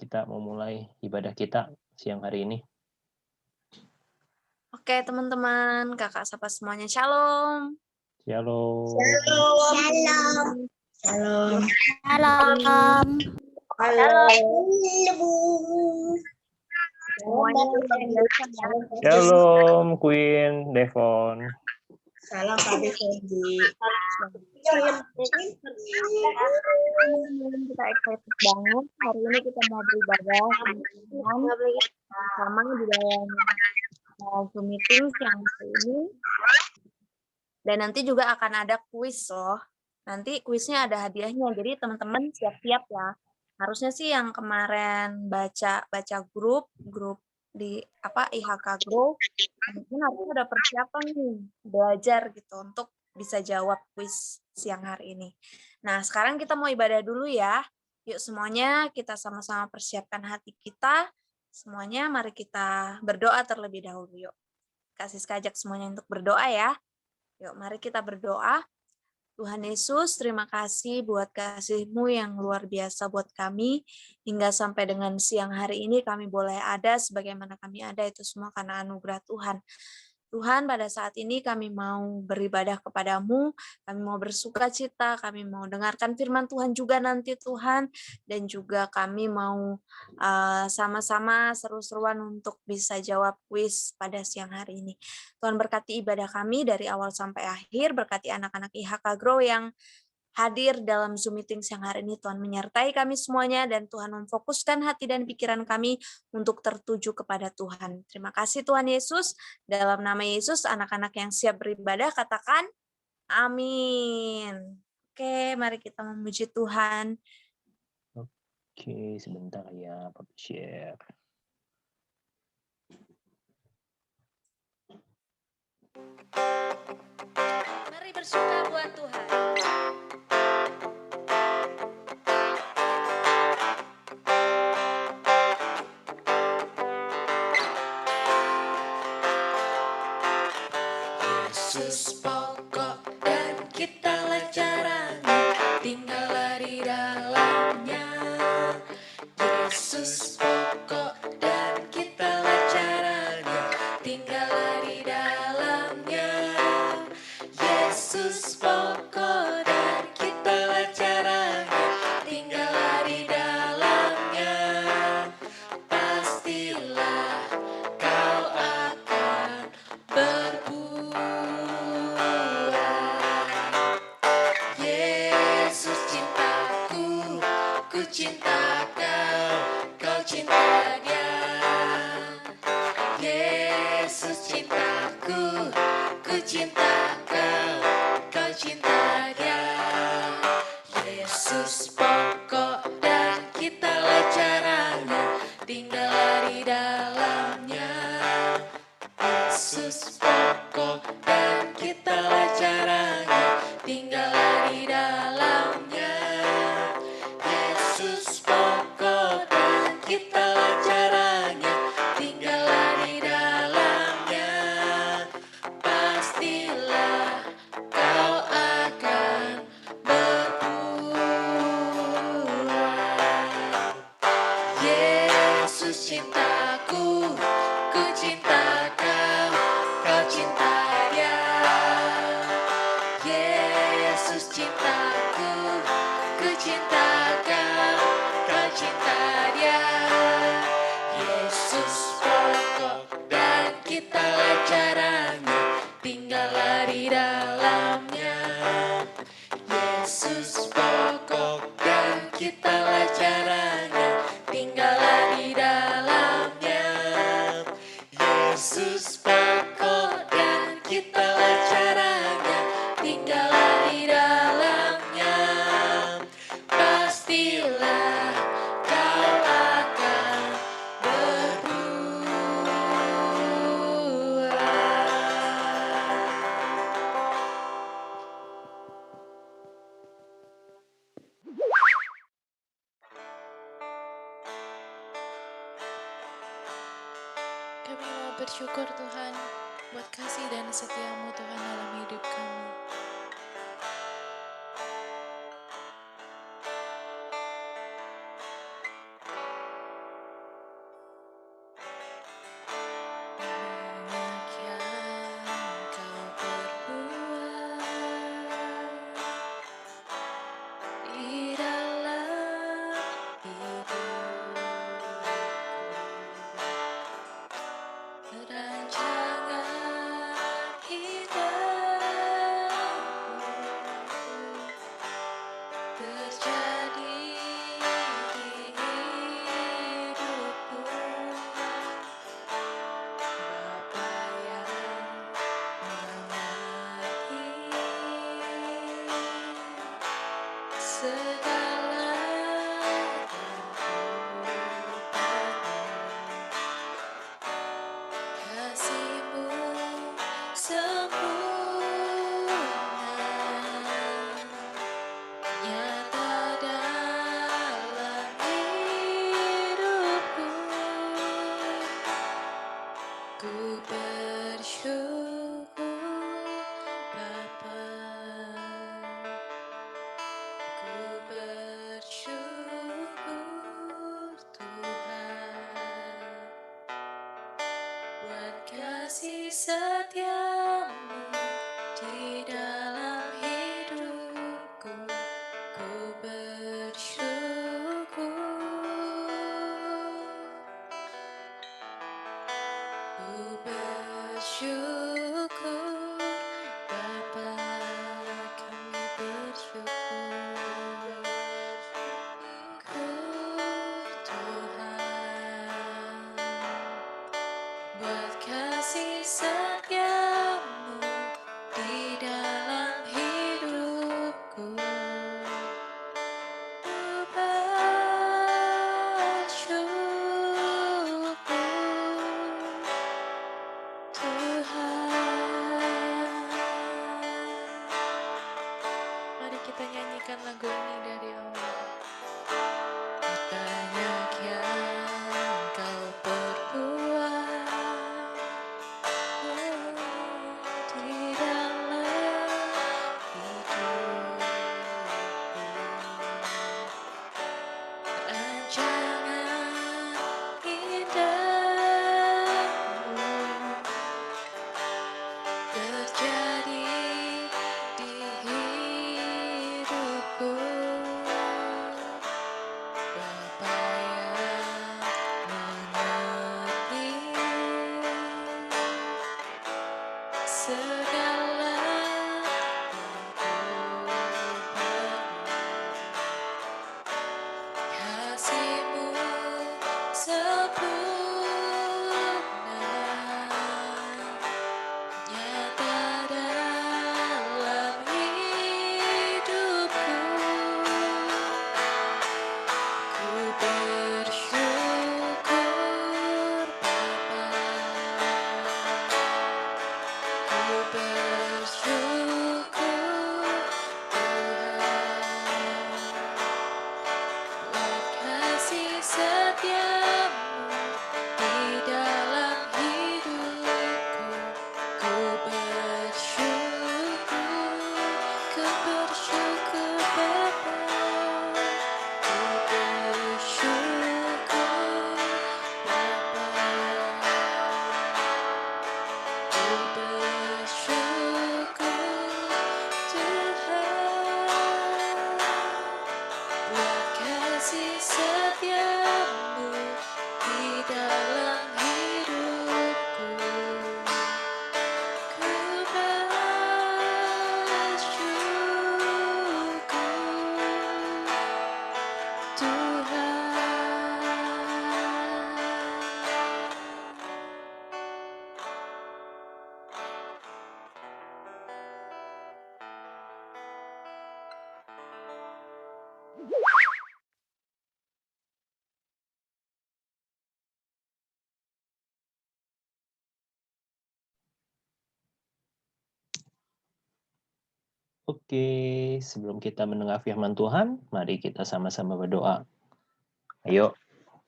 kita mau mulai ibadah kita siang hari ini. Oke teman-teman, kakak sapa semuanya shalom. Shalom. Shalom. Shalom. Salam. Semuanya luar biasa ya. Shalom Queen Devon. Salam Kak Devi. Teman-teman, kita excited banget. Hari ini kita mau beribadah bersama di dalam Zoom meeting siang hari ini. Dan nanti juga akan ada kuis loh. Nanti kuisnya ada hadiahnya. Jadi teman-teman siap-siap ya. Harusnya sih yang kemarin baca grup di IHK Group, mungkin harusnya udah persiapan nih belajar gitu untuk bisa jawab kuis siang hari ini. Nah, sekarang kita mau ibadah dulu ya. Yuk semuanya kita sama-sama persiapkan hati kita. Semuanya mari kita berdoa terlebih dahulu yuk. Kasih sekajak semuanya untuk berdoa ya. Yuk mari kita berdoa. Tuhan Yesus, terima kasih buat kasih-Mu yang luar biasa buat kami. Hingga sampai dengan siang hari ini kami boleh ada sebagaimana kami ada, itu semua karena anugerah Tuhan. Tuhan, pada saat ini kami mau beribadah kepada-Mu, kami mau bersuka cita, kami mau dengarkan firman Tuhan juga nanti Tuhan, dan juga kami mau sama-sama seru-seruan untuk bisa jawab kuis pada siang hari ini. Tuhan berkati ibadah kami dari awal sampai akhir, berkati anak-anak IHK Grow yang hadir dalam Zoom meeting siang hari ini. Tuhan menyertai kami semuanya dan Tuhan memfokuskan hati dan pikiran kami untuk tertuju kepada Tuhan. Terima kasih Tuhan Yesus. Dalam nama Yesus, anak-anak yang siap beribadah katakan amin. Oke, mari kita memuji Tuhan. Oke, sebentar ya, Papa share. Mari bersuka buat Tuhan. Yesus pokok dan kitalah caranya, tinggallah di dalamnya. Yesus pokok dan kitalah caranya, tinggallah di dalamnya. Yesus pokok dan kitalah caranya, tinggallah di dalamnya. Pastilah kau akan Yesus cintaku, ku cinta kau, kau cinta dia. Yesus cintaku, ku cinta kau, kau cinta dia. Yesus pokok dan kitalah caranya, tinggallah di dalamnya. Yesus pokok dan kitalah caranya, tinggallah di dalamnya. Yesus pokok dan kitalah caranya, tinggallah di dalamnya. Pastilah kau akan berbuah. Yesus cintaku, ku cinta kau, kau cinta dia. Yesus cintaku, ku cinta kau, kau cinta dia. Yesus pokok dan kitalah caranya, tinggallah di dalamnya. Yesus pokok dan kitalah caranya, tinggallah di dalamnya. Yesus pokok dan kitalah caranya, tinggallah di dalamnya. Pastilah kau akan Kami mau bersyukur Tuhan buat kasih dan setia-Mu Tuhan dalam hidup kami. setiamu di dalam hidupku, ku bersyukur. Ku bersyukur, Bapa, kami bersyukur. Tuhan, buat kasih setiamu di dalam hidupku. Ku bersyukur, Tuhan. Mari kita nyanyikan lagu ini dari awal. Banyak yang kau perbuat di dalam hidupku. Rancangan indahmu terjadi di hidupku. Bapa yang mengerti segala yang ku perlu. Kasih-Mu sempurna, nyata dalam hidupku. Ku bersyukur, Bapa. Ku bersyukur, Tuhan. Buat kasih setiamu di dalam hidupku. Ku bersyukur Bapa. Ku bersyukur Bapa. Ku bersyukur Tuhan. Buat kasih setiamu di dalam hidupku. Ku bersyukur Oke, sebelum kita mendengar firman Tuhan, mari kita sama-sama berdoa. Ayo,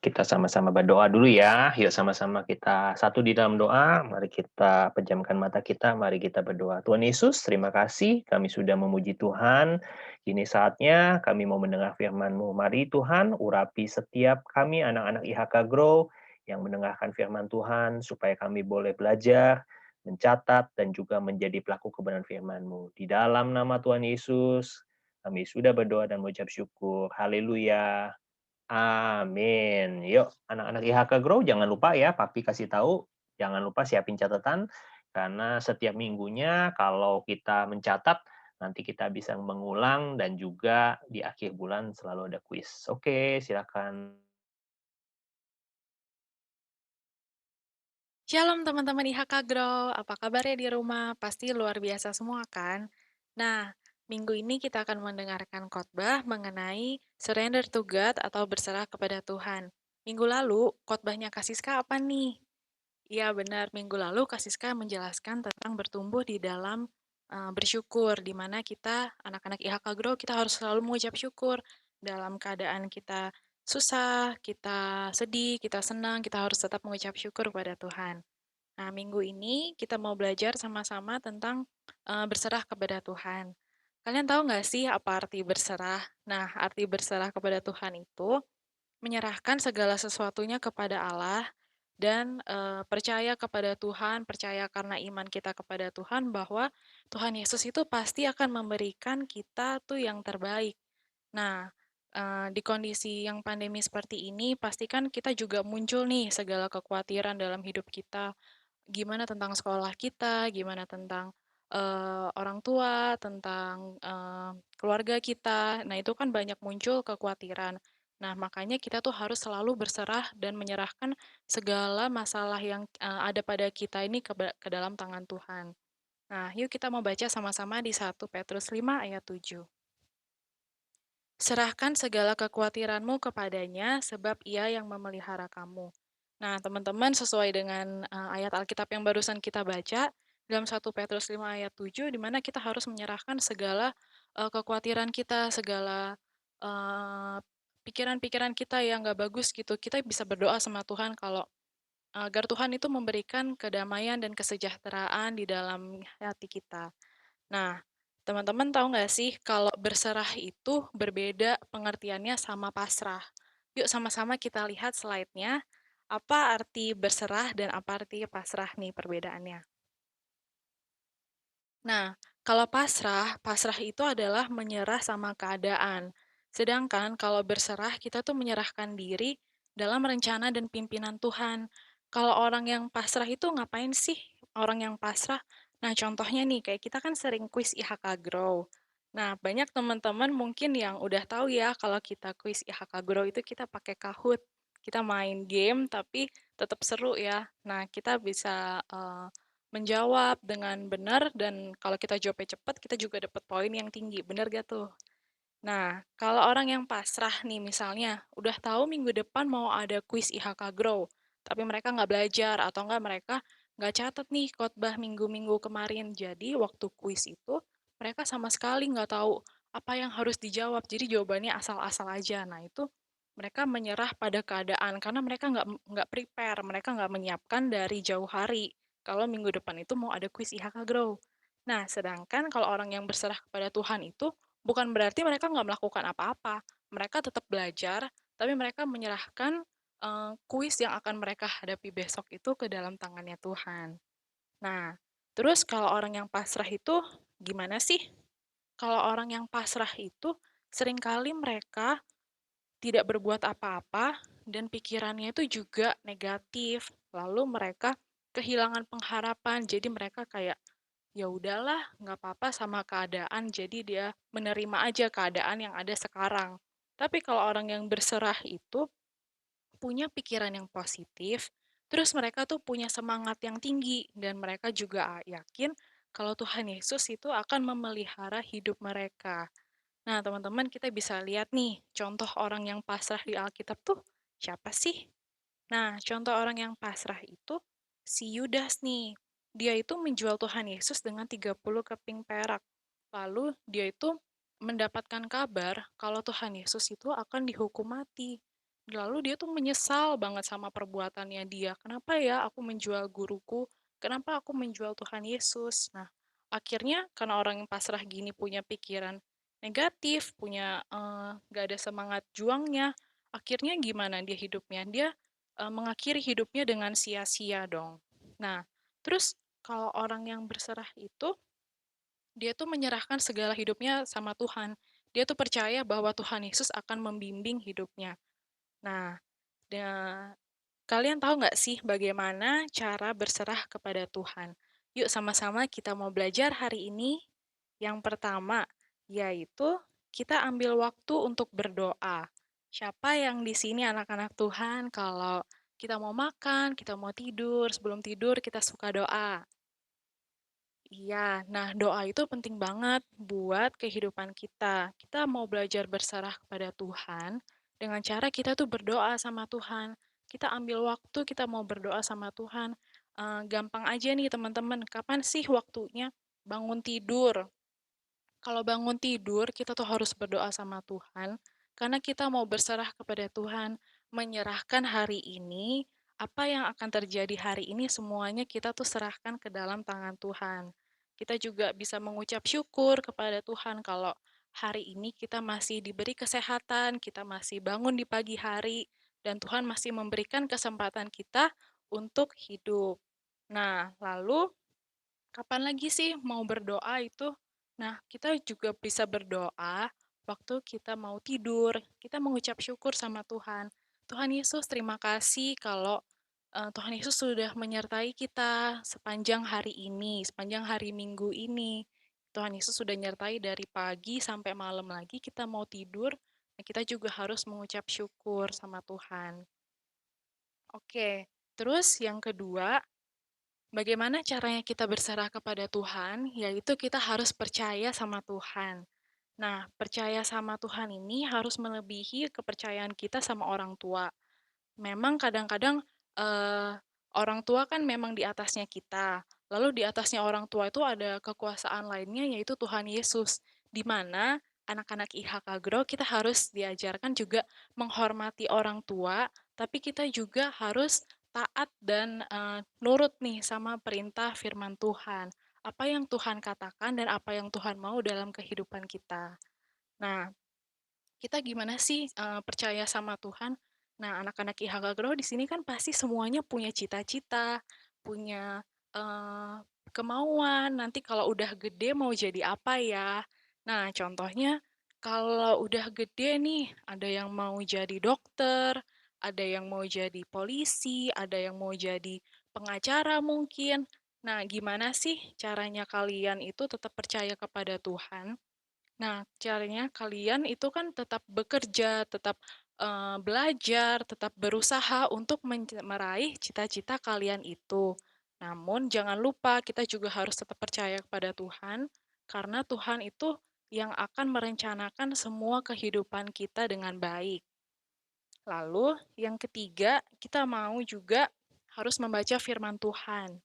kita sama-sama berdoa dulu ya. Yuk sama-sama kita satu di dalam doa. Mari kita pejamkan mata kita, mari kita berdoa. Tuhan Yesus, terima kasih kami sudah memuji Tuhan. Kini saatnya kami mau mendengar firman-Mu. Mari Tuhan, urapi setiap kami anak-anak IHK Grow yang mendengarkan firman Tuhan, supaya kami boleh belajar, mencatat, dan juga menjadi pelaku kebenaran firman-Mu. Di dalam nama Tuhan Yesus, kami sudah berdoa dan mengucap syukur. Haleluya. Amin. Yuk, anak-anak IHK Grow, jangan lupa ya, Papi kasih tahu, jangan lupa siapin catatan, karena setiap minggunya kalau kita mencatat, nanti kita bisa mengulang, dan juga di akhir bulan selalu ada kuis. Oke, silakan. Shalom teman-teman IHK Grow, apa kabarnya di rumah? Pasti luar biasa semua kan? Nah, minggu ini kita akan mendengarkan khotbah mengenai surrender to God atau berserah kepada Tuhan. Minggu lalu, khotbahnya Kak Siska apa nih? Iya benar, minggu lalu Kak Siska menjelaskan tentang bertumbuh di dalam bersyukur, di mana kita, anak-anak IHK Grow, kita harus selalu mengucap syukur dalam keadaan kita susah, kita sedih, kita senang, kita harus tetap mengucap syukur kepada Tuhan. Nah, minggu ini kita mau belajar sama-sama tentang berserah kepada Tuhan. Kalian tahu nggak sih apa arti berserah? Nah, arti berserah kepada Tuhan itu menyerahkan segala sesuatunya kepada Allah dan percaya kepada Tuhan, percaya karena iman kita kepada Tuhan bahwa Tuhan Yesus itu pasti akan memberikan kita tuh yang terbaik. Nah, di kondisi yang pandemi seperti ini, pastikan kita juga muncul nih segala kekhawatiran dalam hidup kita. Gimana tentang sekolah kita, gimana tentang orang tua, tentang keluarga kita. Nah, itu kan banyak muncul kekhawatiran. Nah, makanya kita tuh harus selalu berserah dan menyerahkan segala masalah yang ada pada kita ini ke dalam tangan Tuhan. Nah, yuk kita mau baca sama-sama di 1 Petrus 5 ayat 7. Serahkan segala kekhawatiranmu kepadanya, sebab ia yang memelihara kamu. Nah, teman-teman, sesuai dengan ayat Alkitab yang barusan kita baca, dalam 1 Petrus 5 ayat 7, di mana kita harus menyerahkan segala kekhawatiran kita, segala pikiran-pikiran kita yang nggak bagus gitu. Kita bisa berdoa sama Tuhan kalau agar Tuhan itu memberikan kedamaian dan kesejahteraan di dalam hati kita. Nah, teman-teman tahu nggak sih kalau berserah itu berbeda pengertiannya sama pasrah? Yuk sama-sama kita lihat slide-nya. Apa arti berserah dan apa arti pasrah nih perbedaannya? Nah, kalau pasrah itu adalah menyerah sama keadaan. Sedangkan kalau berserah, kita tuh menyerahkan diri dalam rencana dan pimpinan Tuhan. Kalau orang yang pasrah itu ngapain sih orang yang pasrah? Nah, contohnya nih, kayak kita kan sering kuis IHK Grow. Nah, banyak teman-teman mungkin yang udah tahu ya kalau kita kuis IHK Grow itu kita pakai Kahoot. Kita main game tapi tetap seru ya. Nah, kita bisa menjawab dengan benar dan kalau kita jawabnya cepat, kita juga dapat poin yang tinggi. Benar gak tuh? Nah, kalau orang yang pasrah nih misalnya, udah tahu minggu depan mau ada kuis IHK Grow, tapi mereka nggak belajar atau nggak mereka nggak catat nih khotbah minggu-minggu kemarin. Jadi waktu kuis itu mereka sama sekali nggak tahu apa yang harus dijawab. Jadi jawabannya asal-asal aja. Nah itu mereka menyerah pada keadaan karena mereka nggak prepare, mereka nggak menyiapkan dari jauh hari. Kalau minggu depan itu mau ada kuis IHK Grow. Nah, sedangkan kalau orang yang berserah kepada Tuhan itu bukan berarti mereka nggak melakukan apa-apa. Mereka tetap belajar, tapi mereka menyerahkan kuis yang akan mereka hadapi besok itu ke dalam tangannya Tuhan. Nah, terus kalau orang yang pasrah itu gimana sih? Kalau orang yang pasrah itu seringkali mereka tidak berbuat apa-apa dan pikirannya itu juga negatif. Lalu mereka kehilangan pengharapan, jadi mereka kayak ya udahlah, nggak apa-apa sama keadaan, jadi dia menerima aja keadaan yang ada sekarang. Tapi kalau orang yang berserah itu punya pikiran yang positif, terus mereka tuh punya semangat yang tinggi, dan mereka juga yakin kalau Tuhan Yesus itu akan memelihara hidup mereka. Nah, teman-teman, kita bisa lihat nih, contoh orang yang pasrah di Alkitab tuh siapa sih? Nah, contoh orang yang pasrah itu si Yudas nih. Dia itu menjual Tuhan Yesus dengan 30 keping perak. Lalu dia itu mendapatkan kabar kalau Tuhan Yesus itu akan dihukum mati. Lalu dia tuh menyesal banget sama perbuatannya dia. Kenapa ya aku menjual guruku? Kenapa aku menjual Tuhan Yesus? Nah, akhirnya karena orang yang pasrah gini punya pikiran negatif, punya gak ada semangat juangnya, akhirnya gimana dia hidupnya? Dia mengakhiri hidupnya dengan sia-sia dong. Nah, terus kalau orang yang berserah itu, dia tuh menyerahkan segala hidupnya sama Tuhan. Dia tuh percaya bahwa Tuhan Yesus akan membimbing hidupnya. Nah, kalian tahu nggak sih bagaimana cara berserah kepada Tuhan? Yuk sama-sama kita mau belajar hari ini. Yang pertama, yaitu kita ambil waktu untuk berdoa. Siapa yang di sini anak-anak Tuhan kalau kita mau makan, kita mau tidur, sebelum tidur kita suka doa? Iya, nah doa itu penting banget buat kehidupan kita. Kita mau belajar berserah kepada Tuhan dengan cara kita tuh berdoa sama Tuhan. Kita ambil waktu, kita mau berdoa sama Tuhan. Gampang aja nih teman-teman, kapan sih waktunya? Bangun tidur. Kalau bangun tidur, kita tuh harus berdoa sama Tuhan, karena kita mau berserah kepada Tuhan, menyerahkan hari ini, apa yang akan terjadi hari ini semuanya kita tuh serahkan ke dalam tangan Tuhan. Kita juga bisa mengucap syukur kepada Tuhan kalau hari ini kita masih diberi kesehatan, kita masih bangun di pagi hari, dan Tuhan masih memberikan kesempatan kita untuk hidup. Nah, lalu kapan lagi sih mau berdoa itu? Nah, kita juga bisa berdoa waktu kita mau tidur. Kita mengucap syukur sama Tuhan. Tuhan Yesus, terima kasih kalau Tuhan Yesus sudah menyertai kita sepanjang hari ini, sepanjang hari Minggu ini. Tuhan Yesus sudah menyertai dari pagi sampai malam lagi kita mau tidur. Nah, kita juga harus mengucap syukur sama Tuhan. Oke, terus yang kedua, bagaimana caranya kita berserah kepada Tuhan? Yaitu kita harus percaya sama Tuhan. Nah, percaya sama Tuhan ini harus melebihi kepercayaan kita sama orang tua. Memang kadang-kadang orang tua kan memang di atasnya kita. Lalu di atasnya orang tua itu ada kekuasaan lainnya yaitu Tuhan Yesus. Di mana anak-anak IHK Grow kita harus diajarkan juga menghormati orang tua, tapi kita juga harus taat dan nurut nih sama perintah firman Tuhan. Apa yang Tuhan katakan dan apa yang Tuhan mau dalam kehidupan kita. Nah, kita gimana sih percaya sama Tuhan? Nah, anak-anak IHK Grow di sini kan pasti semuanya punya cita-cita, punya kemauan. Nanti kalau udah gede mau jadi apa ya? Nah, contohnya kalau udah gede nih, ada yang mau jadi dokter, ada yang mau jadi polisi, ada yang mau jadi pengacara mungkin. Nah, gimana sih caranya kalian itu tetap percaya kepada Tuhan? Nah, caranya kalian itu kan tetap bekerja, tetap belajar, tetap berusaha untuk meraih cita-cita kalian itu. Namun jangan lupa kita juga harus tetap percaya kepada Tuhan, karena Tuhan itu yang akan merencanakan semua kehidupan kita dengan baik. Lalu yang ketiga, kita mau juga harus membaca firman Tuhan.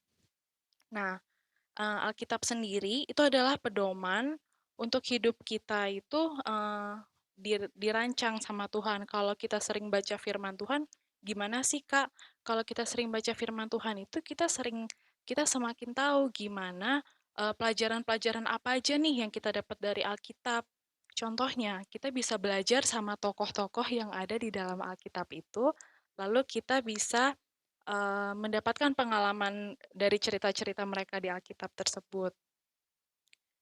Nah, Alkitab sendiri itu adalah pedoman untuk hidup kita itu dirancang sama Tuhan. Kalau kita sering baca firman Tuhan, gimana sih Kak? Kalau kita sering baca firman Tuhan itu kita semakin tahu gimana pelajaran-pelajaran apa aja nih yang kita dapat dari Alkitab. Contohnya, kita bisa belajar sama tokoh-tokoh yang ada di dalam Alkitab itu, lalu kita bisa mendapatkan pengalaman dari cerita-cerita mereka di Alkitab tersebut.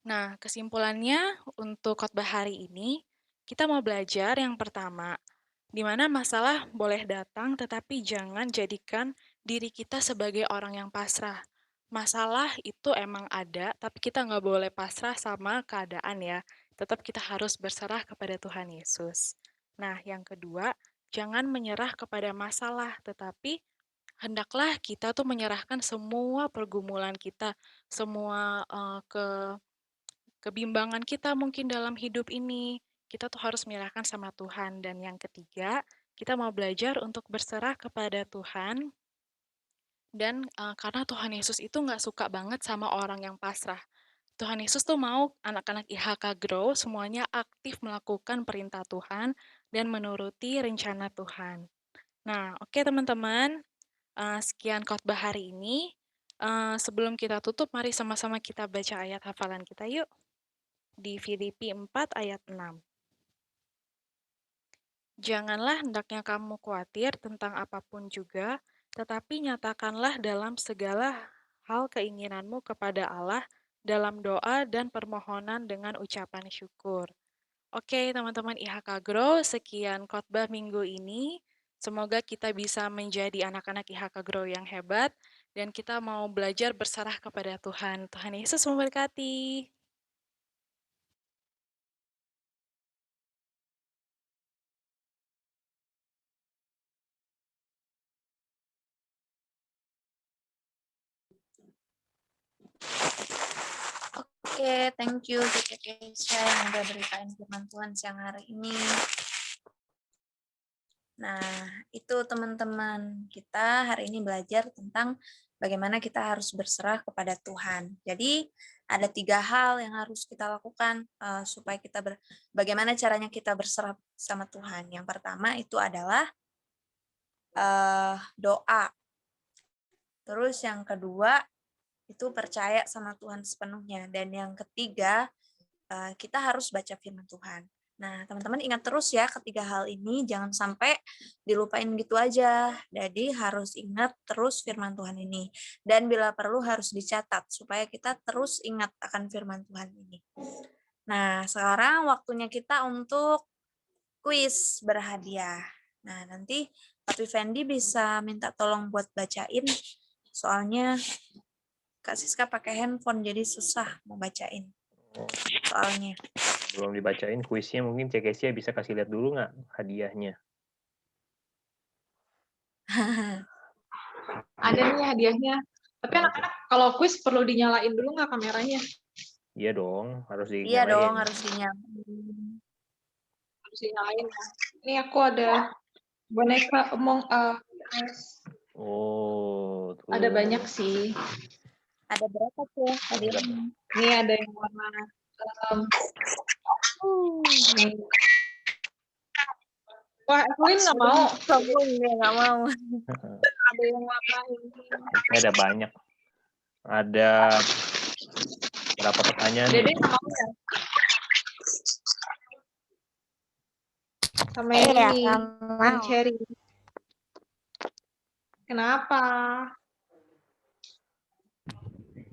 Nah, kesimpulannya untuk khotbah hari ini, kita mau belajar yang pertama, di mana masalah boleh datang tetapi jangan jadikan diri kita sebagai orang yang pasrah. Masalah itu emang ada, tapi kita nggak boleh pasrah sama keadaan ya. Tetap kita harus berserah kepada Tuhan Yesus. Nah, yang kedua, jangan menyerah kepada masalah, tetapi hendaklah kita tuh menyerahkan semua pergumulan kita, semua kebimbangan kita mungkin dalam hidup ini, kita tuh harus menyerahkan sama Tuhan. Dan yang ketiga, kita mau belajar untuk berserah kepada Tuhan. Dan karena Tuhan Yesus itu nggak suka banget sama orang yang pasrah. Tuhan Yesus tuh mau anak-anak IHK Grow semuanya aktif melakukan perintah Tuhan dan menuruti rencana Tuhan. Nah, oke teman-teman, sekian khotbah hari ini. Sebelum kita tutup, mari sama-sama kita baca ayat hafalan kita yuk. Di Filipi 4 ayat 6. Janganlah hendaknya kamu khawatir tentang apapun juga, tetapi nyatakanlah dalam segala hal keinginanmu kepada Allah dalam doa dan permohonan dengan ucapan syukur. Oke, teman-teman IHK Grow, sekian khotbah minggu ini. Semoga kita bisa menjadi anak-anak IHK Grow yang hebat dan kita mau belajar berserah kepada Tuhan. Tuhan Yesus memberkati. Oke, thank you Tete Keisha yang udah beritain firman Tuhan siang hari ini. Nah, itu teman-teman kita hari ini belajar tentang bagaimana kita harus berserah kepada Tuhan. Jadi ada 3 hal yang harus kita lakukan supaya bagaimana caranya kita berserah sama Tuhan. Yang pertama itu adalah doa. Terus yang kedua itu percaya sama Tuhan sepenuhnya. Dan yang ketiga, kita harus baca firman Tuhan. Nah, teman-teman ingat terus ya ketiga hal ini, jangan sampai dilupain gitu aja. Jadi harus ingat terus firman Tuhan ini. Dan bila perlu harus dicatat, supaya kita terus ingat akan firman Tuhan ini. Nah, sekarang waktunya kita untuk kuis berhadiah. Nah, nanti Papi Fendi bisa minta tolong buat bacain, soalnya Kak Siska pakai handphone, jadi susah mau bacain soalnya. Belum dibacain kuisnya, mungkin Cek Kesia bisa kasih lihat dulu nggak hadiahnya? Ada nih hadiahnya. Tapi anak-anak kalau kuis perlu dinyalain dulu nggak kameranya? Iya dong, harus Iya dinyalain. dong, harus dinyalain. Harus dinyalain. Ini aku ada boneka Among Us. Oh, tuh. Ada banyak sih. Ada berapa tuh hadiahnya? Ini ada yang warna nih. Wah, Evelyn nggak mau. Sombong dia nggak mau. Ada yang warna ini. Ada banyak. Ada berapa pertanyaan? Dede nggak mau ya? Sama yang ini, yang cherry. Kenapa?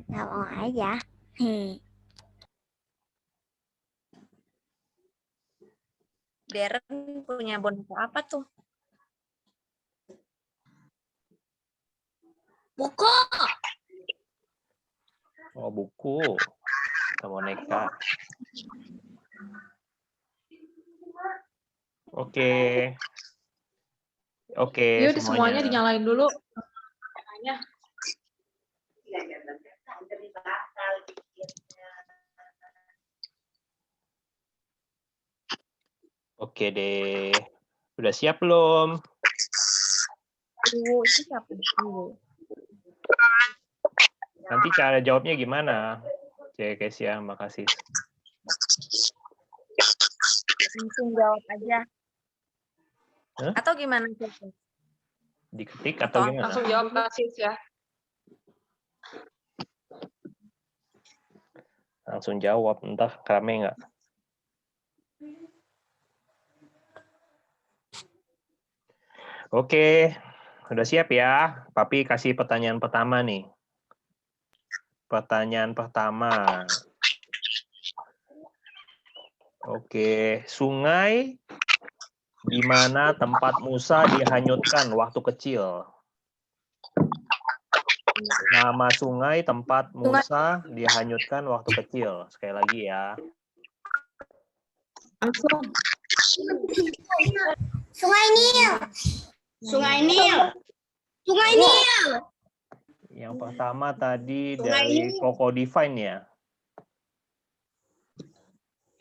Nggak mau aja. Darren punya boneka apa tuh? Buku. Oh, buku. Sama boneka. Oke. Oke, Yuk, semuanya dinyalain dulu. Kameranya. Oke deh. Udah siap belum? Itu siapa tuh? Nanti cara jawabnya gimana? Cek Kesia, makasih. Langsung jawab aja. Hah? Atau gimana? Diketik atau gimana? Langsung jawab Kasis ya. Langsung jawab, entah rame nggak. Oke, udah siap ya? Papi kasih pertanyaan pertama nih. Pertanyaan pertama. Oke, sungai di mana tempat Musa dihanyutkan waktu kecil? Nama sungai tempat Musa dihanyutkan waktu kecil. Sekali lagi ya. Langsung. Sungai Nil. Sungai Nil. Sungai Nil. Yang pertama tadi Sungai dari Nil. Koko Divine ya.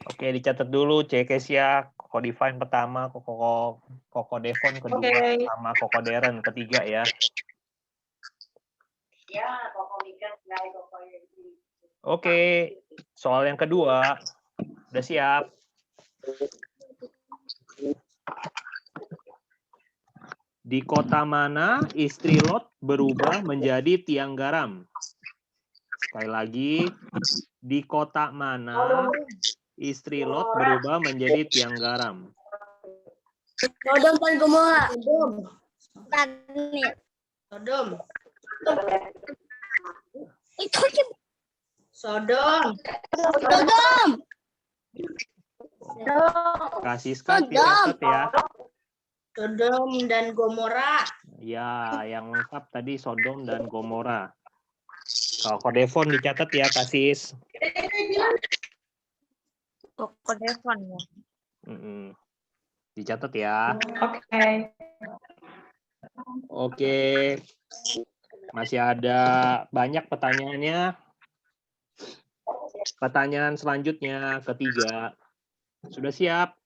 Oke, dicatat dulu Cek Kesia, Koko Divine pertama, Koko Devon kedua, Oke. sama Koko Darren ketiga ya. Oke, soal yang kedua. Udah siap? Di kota mana istri Lot berubah menjadi tiang garam? Sekali lagi, di kota mana istri Lot berubah menjadi tiang garam? Sodom dan Gomora. Sodom. Itu aja. Sodom. Sodom. Kasih sekali catat ya. Sodom dan Gomora. Ya, yang lengkap tadi Sodom dan Gomora. Kalau Devon dicatat ya, Kasis. Koko Devon ya. Dicatat ya. Oke. Oke. Masih ada banyak pertanyaannya. Pertanyaan selanjutnya, ketiga. Sudah siap?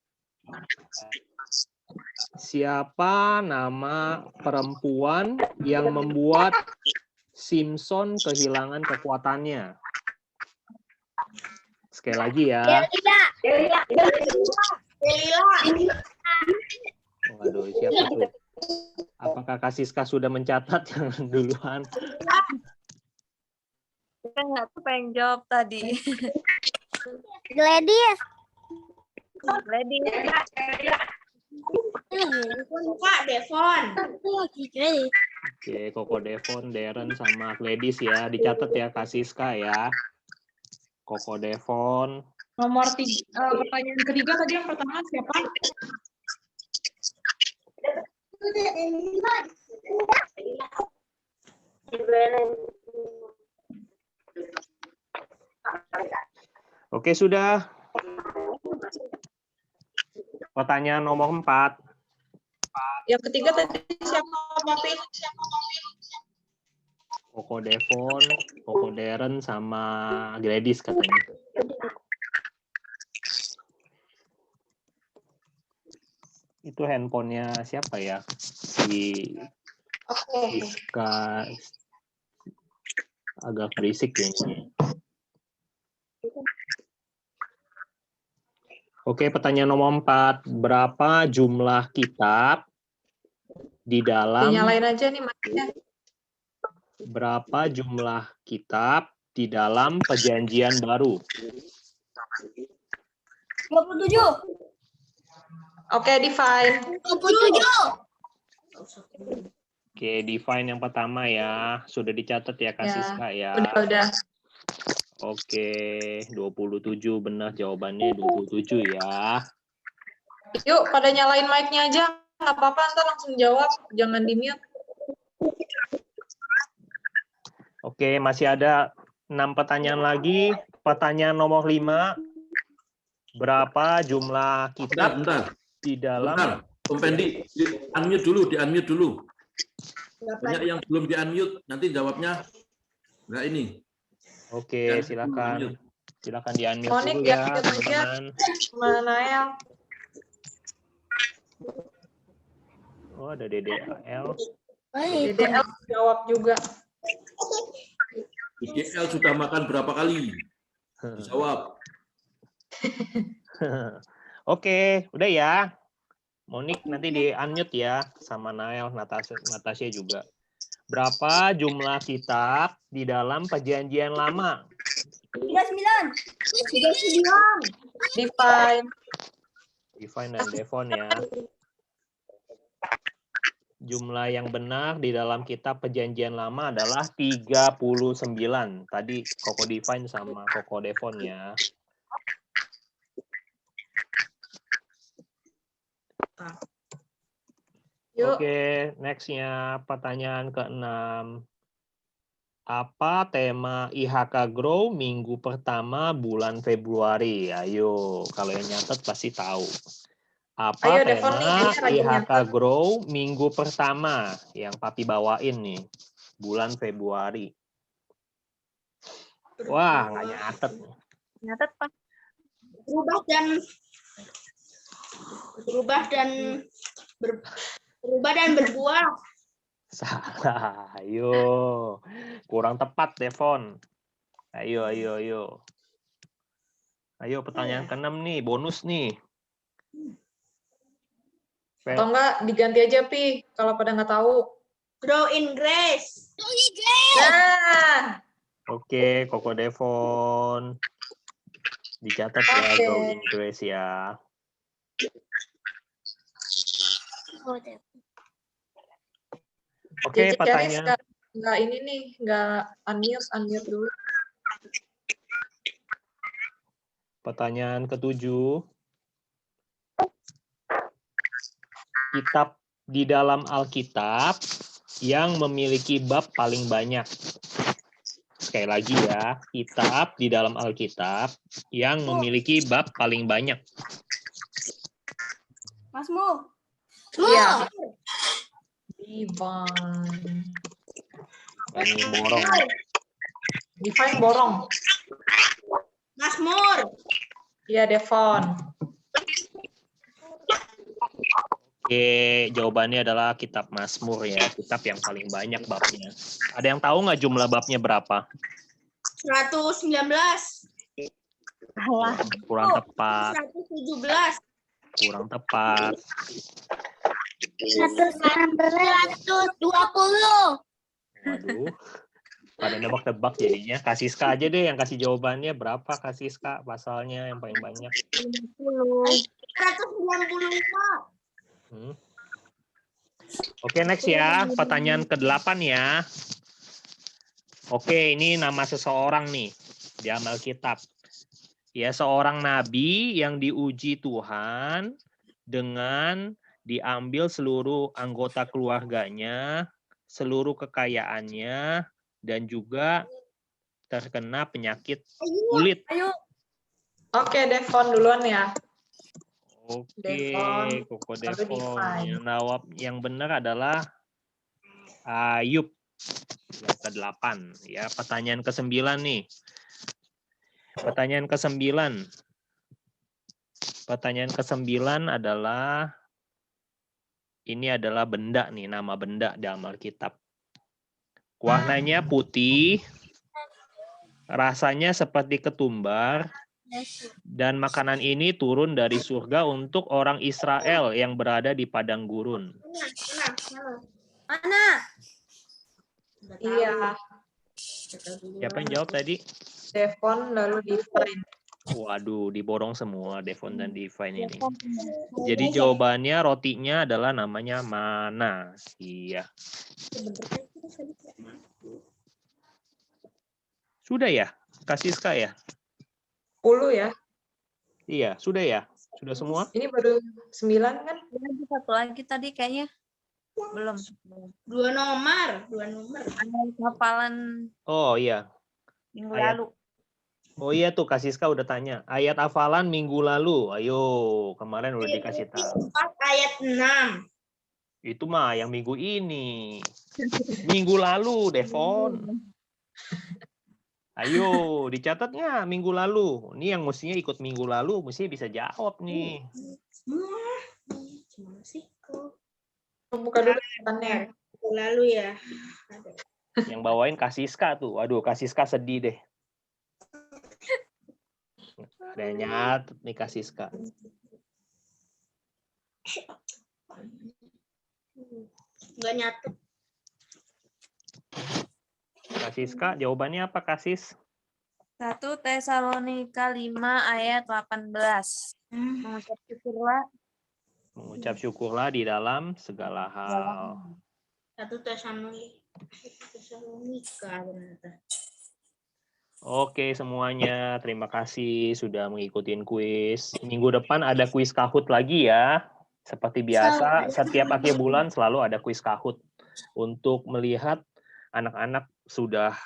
Siapa nama perempuan yang membuat Simpson kehilangan kekuatannya? Sekali lagi ya. Waduh, siapa tuh? Apakah Kasiska sudah mencatat yang duluan? Kita nggak tuh pengen jawab tadi. Gladys. Ready? Kak, Devon. Oke, Koko Devon, Darren, sama Gladys ya. Dicatat ya, Kak Siska ya. Koko Devon. Nomor 3, pertanyaan ketiga tadi yang pertama siapa? Oke, sudah. Pertanyaan nomor 4. Yang ketiga tadi siapa, Papi? Koko Devon, Koko Darren, sama Gladys katanya. Itu handphonenya siapa ya? Si Oke. Siska. Agak berisik kayaknya. Oke, pertanyaan nomor 4. Berapa jumlah kitab di dalam Dinyalain aja nih mic-nya. berapa jumlah kitab di dalam Perjanjian Baru? 27. Oke, define. 27. Oke, define yang pertama ya. Sudah dicatat ya, Kak Ya, Siska ya. Udah. Oke, 27 benar jawabannya 27 ya. Yuk, pada nyalain mic-nya aja. Nggak apa-apa, ntar langsung jawab. Jangan di-mute. Oke, masih ada 6 pertanyaan lagi. Pertanyaan nomor 5. Berapa jumlah kitab Bentar. di dalam... Bentar. Om Pendi, di-unmute dulu. Banyak yang belum di-unmute, nanti jawabnya nggak ini. Oke, Ya, silakan. unmute. Silakan di-unmute Monik, dulu ya, di-unmute aja. teman-teman. Mana ya? Oh, ada DDL. DDL jawab juga. DDL sudah makan berapa kali? Jawab. Oke, udah ya. Monik nanti di-unmute ya, sama Nael, Natasha juga. Berapa jumlah kitab di dalam Perjanjian Lama? 39. Define. Divine dan Devon ya. Jumlah yang benar di dalam kitab Perjanjian Lama adalah 39. Tadi Koko Divine sama Koko Devon ya. Yuk. Oke, next-nya pertanyaan ke-6. Apa tema IHK Grow minggu pertama bulan Februari? Ayo, kalau yang nyatet pasti tahu. Apa Ayo, Devon nih, tema kayaknya lagi IHK nyatet. Grow minggu pertama yang Papi bawain nih, bulan Februari? Wah, nggak nyatet. Nyatet, Pak. Berubah dan berbuah. Salah, ayo. Kurang tepat, Devon. Ayo. Ayo, pertanyaan ke-6 nih, bonus nih. Atau enggak diganti aja, Pi. Kalau pada nggak tahu. Grow in grace. Nah, Oke, Koko Devon. Dicatat ya, Oke. Grow in Grace ya. Oke, Jadi pertanyaan. nggak ini nih, nggak unmute dulu. Pertanyaan ke-7. Kitab di dalam Alkitab yang memiliki bab paling banyak. Sekali lagi ya, kitab di dalam Alkitab yang memiliki bab paling banyak. Masmu. Iya. Divine. Ini borong. Divine borong. Mazmur. Iya, Devon. Oke, jawabannya adalah kitab Mazmur ya, kitab yang paling banyak babnya. Ada yang tahu nggak jumlah babnya berapa? 119. Alah. Kurang tepat, 117. kurang tepat. 120. Waduh. Pada nebak-nebak jadinya. Kak Siska aja deh yang kasih jawabannya. Berapa Kak Siska pasalnya yang paling banyak? 195. Hmm. Oke, next ya. Pertanyaan ke-8 ya. Oke, ini nama seseorang nih di Alkitab. Ya, seorang nabi yang diuji Tuhan dengan diambil seluruh anggota keluarganya, seluruh kekayaannya, dan juga terkena penyakit kulit. Oke, Devon duluan ya. Oke, Devon, Koko lalu Devon. Divine. Yang benar adalah Ayub yang ke-8. Ya, pertanyaan ke-9 nih. Pertanyaan ke-9. Pertanyaan ke-9 adalah ini adalah benda nih, nama benda dalam Alkitab. Warnanya putih, rasanya seperti ketumbar, dan makanan ini turun dari surga untuk orang Israel yang berada di padang gurun. Mana? Iya, Siapa yang jawab tadi? Devon lalu Divine. Waduh, diborong semua Devon dan Divine ini. Jadi jawabannya rotinya adalah namanya mana. Iya. Sudah ya? Kak Siska ya? 10 ya. Iya, sudah ya? Sudah semua? Ini baru 9 kan? Lagi satu lagi tadi kayaknya belum. 2 nomor. Ada hafalan Oh iya. minggu Ayat. lalu. Oh iya tuh Kak Siska udah tanya. Ayat hafalan minggu lalu. Ayo, kemarin udah dikasih tahu. 4 ayat 6. Itu mah yang minggu ini. Minggu lalu, Devon. Ayo, dicatatnya minggu lalu. Ini yang mestinya ikut minggu lalu, mestinya bisa jawab nih. Gimana sih kok? Buka dulu catatannya. Lalu ya. Yang bawain Kak Siska tuh. Waduh, Kak Siska sedih deh. Ada yang nyatet nih Kak Siska. Nggak nyatet. Kak Siska, jawabannya apa Kak Sis? 1 Tesalonika 5 ayat 18. Mengucap syukurlah. Mengucap syukurlah di dalam segala hal. 1 Tesalonika ternyata. Oke semuanya, terima kasih sudah mengikuti kuis. Minggu depan ada kuis Kahoot lagi ya. Seperti biasa, setiap akhir bulan selalu ada kuis Kahoot untuk melihat anak-anak sudah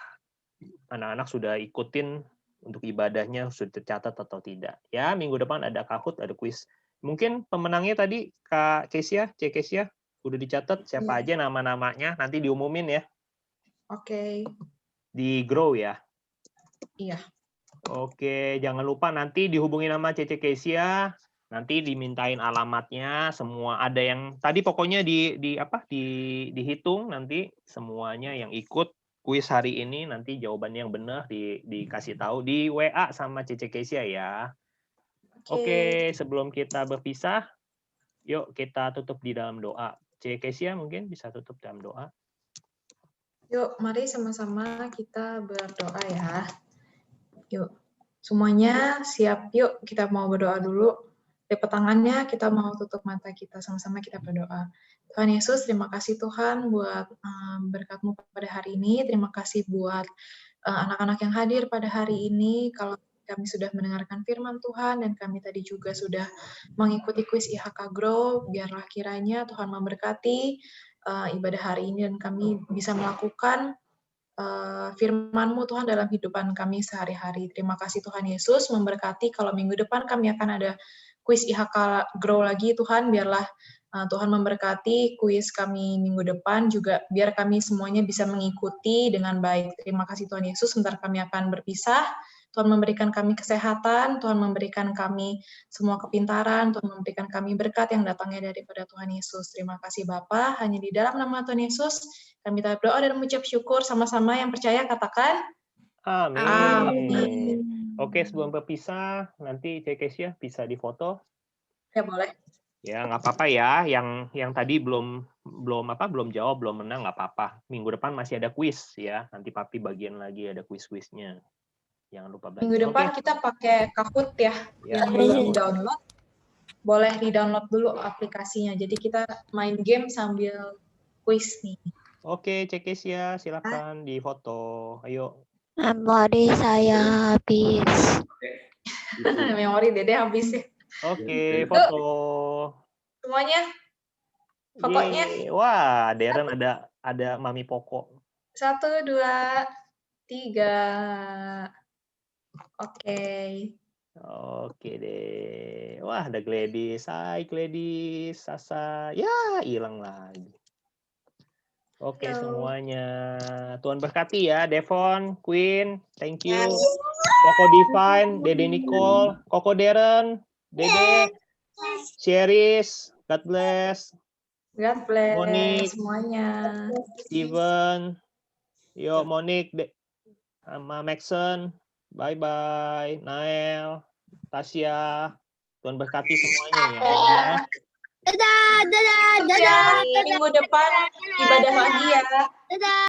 ikutin untuk ibadahnya sudah tercatat atau tidak. Ya, minggu depan ada Kahoot, ada kuis. Mungkin pemenangnya tadi Kak Kesia, C Kesia, udah dicatat siapa aja nama-namanya, nanti diumumin ya. Oke. Di Grow ya. Iya. Oke, jangan lupa nanti dihubungi nama Cece Kesia, nanti dimintain alamatnya, semua ada yang tadi pokoknya dihitung nanti semuanya yang ikut kuis hari ini nanti jawabannya yang benar dikasih tahu di WA sama Cece Kesia ya. Oke, sebelum kita berpisah, yuk kita tutup di dalam doa. Cece Kesia mungkin bisa tutup dalam doa. Yuk, mari sama-sama kita berdoa ya. Yuk, semuanya siap. Yuk, kita mau berdoa dulu. Lipat tangannya, kita mau tutup mata kita. Sama-sama kita berdoa. Tuhan Yesus, terima kasih Tuhan buat berkat-Mu pada hari ini. Terima kasih buat anak-anak yang hadir pada hari ini. Kalau kami sudah mendengarkan firman Tuhan, dan kami tadi juga sudah mengikuti kuis IHK Grow, biarlah kiranya Tuhan memberkati ibadah hari ini, dan kami bisa melakukan firman-Mu Tuhan dalam hidupan kami sehari-hari. Terima kasih Tuhan Yesus, memberkati kalau minggu depan kami akan ada kuis IHK Grow lagi Tuhan, biarlah Tuhan memberkati kuis kami minggu depan juga, biar kami semuanya bisa mengikuti dengan baik. Terima kasih Tuhan Yesus, sebentar kami akan berpisah. Tuhan memberikan kami kesehatan, Tuhan memberikan kami semua kepintaran, Tuhan memberikan kami berkat yang datangnya daripada Tuhan Yesus. Terima kasih Bapa, hanya di dalam nama Tuhan Yesus kami berdoa dan mengucap syukur sama-sama, yang percaya katakan Amin. Amin. Oke, sebelum berpisah, nanti Cekesia bisa difoto. Ya boleh. Ya, nggak apa-apa ya. Yang tadi belum belum jawab, belum menang, nggak apa-apa. Minggu depan masih ada kuis ya. Nanti Papi bagian lagi ada kuis-kuisnya. Jangan lupa belajar. Minggu depan kita pakai Kahoot ya. Ya, Yang belum download, boleh di-download dulu aplikasinya. Jadi kita main game sambil kuis nih. Oke, Cekesia, silakan di foto. Ayo. Memori saya habis. Memori Dede habis ya. Oke, foto. Semuanya fotonya. Yeay. Wah, Darren ada Mami Poko. 1, 2, 3. Oke. Oke deh. Wah, ada Gladys. Hai Gladys, Sasa. Ya, hilang lagi. Oke, Halo. semuanya. Tuhan berkati ya, Devon, Queen, thank you. Koko Divine, Dede Nicole, Koko Darren, Dede, Sheris, God bless. God bless Monique. semuanya. Steven, yo Monique, sama Maxon, bye-bye. Nael, Tasya, Tuhan berkati semuanya ya. Dadah, dadah, Ya, minggu depan ibadah lagi ya. dadah.